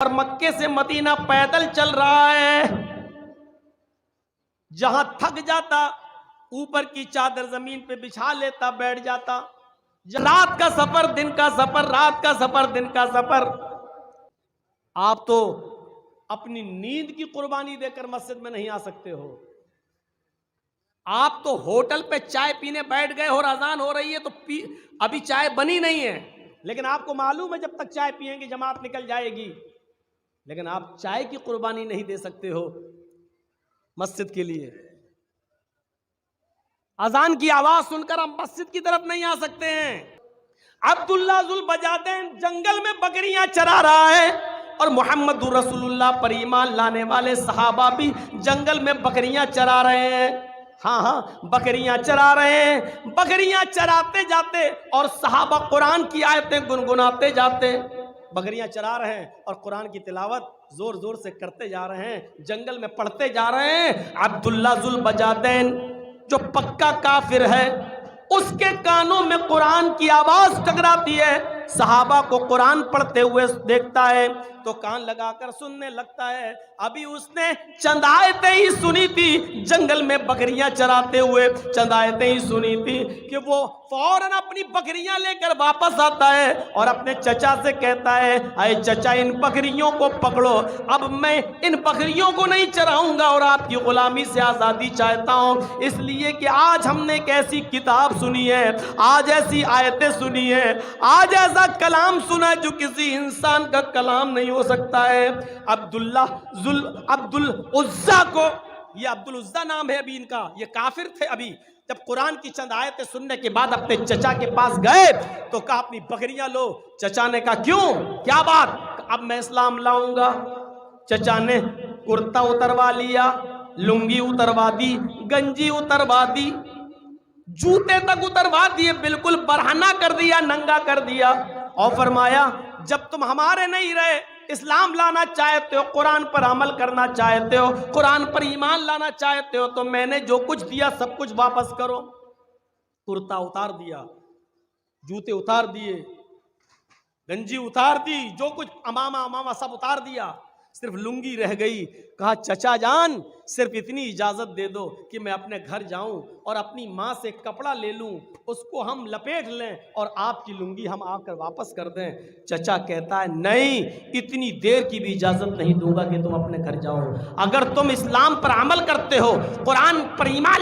اور مکے سے مدینہ پیدل چل رہا ہے، جہاں تھک جاتا اوپر کی چادر زمین پہ بچھا لیتا، بیٹھ جاتا۔ رات کا سفر، دن کا سفر، رات کا سفر، دن کا سفر۔ آپ تو اپنی نیند کی قربانی دے کر مسجد میں نہیں آ سکتے ہو۔ آپ تو ہوٹل پہ چائے پینے بیٹھ گئے اور اذان ہو رہی ہے تو ابھی چائے بنی نہیں ہے، لیکن آپ کو معلوم ہے جب تک چائے پیئیں گے جماعت نکل جائے گی، لیکن آپ چائے کی قربانی نہیں دے سکتے ہو مسجد کے لیے۔ اذان کی آواز سن کر ہم مسجد کی طرف نہیں آ سکتے ہیں۔ عبداللہ ذوالبجادین جنگل میں بکریاں چرا رہا ہے، اور محمد رسول اللہ پر ایمان لانے والے صحابہ بھی جنگل میں بکریاں چرا رہے ہیں۔ ہاں بکریاں چرا رہے ہیں۔ بکریاں چراتے جاتے اور صحابہ قرآن کی آیتیں گنگناتے جاتے۔ بکریاں چرا رہے ہیں اور قرآن کی تلاوت زور زور سے کرتے جا رہے ہیں، جنگل میں پڑھتے جا رہے ہیں۔ عبداللہ ذوالبجادین جو پکا کافر ہے، اس کے کانوں میں قرآن کی آواز ٹکراتی ہے، صحابہ کو قرآن پڑھتے ہوئے دیکھتا ہے تو کان لگا کر سننے لگتا ہے۔ ابھی اس نے چند آیتیں ہی سنی تھی، جنگل میں بکریاں چراتے ہوئے چند آیتیں ہی سنی تھی کہ وہ فوراً اپنی بکریاں لے کر واپس آتا ہے اور اپنے چچا سے کہتا ہے، اے چچا ان بکریوں کو پکڑو، اب میں ان بکریوں کو نہیں چراؤں گا اور آپ کی غلامی سے آزادی چاہتا ہوں، اس لیے کہ آج ہم نے ایک ایسی کتاب سنی ہے، آج ایسی آیتیں سنی ہے، آج ایسا کلام سنا جو کسی انسان کا کلام نہیں ہو سکتا ہے۔ عبدالعزیٰ کو، یہ عبدالعزیٰ نام ہے ابھی ان کا، یہ کافر تھے۔ ابھی جب قرآن کی چند آیتیں سننے کے بعد اپنے چچا کے پاس گئے تو کہا اپنی بکریاں لو۔ چچا نے کہا کیوں، کیا بات؟ اب میں اسلام لاؤں گا۔ چچا نے کرتا اتروا لیا، لنگی اتروا دی، گنجی اتروا دی، جوتے تک اتروا دیے، بالکل برہنہ کر دیا، ننگا کر دیا، اور فرمایا جب تم ہمارے نہیں رہے، اسلام لانا چاہتے ہو، قرآن پر عمل کرنا چاہتے ہو، قرآن پر ایمان لانا چاہتے ہو، تو میں نے جو کچھ دیا سب کچھ واپس کرو۔ کرتا اتار دیا، جوتے اتار دیے، گنجی اتار دی، جو کچھ امامہ سب اتار دیا، صرف لنگی رہ گئی۔ کہا چچا جان صرف اتنی اجازت دے دو کہ میں اپنے گھر جاؤں اور اپنی ماں سے کپڑا لے لوں، اس کو ہم لپیٹ لیں اور آپ کی لنگی ہم آ کر واپس کر دیں۔ چچا کہتا ہے نہیں، اتنی دیر کی بھی اجازت نہیں دوں گا کہ تم اپنے گھر جاؤ۔ اگر تم اسلام پر عمل کرتے ہو، قرآن پر ایمان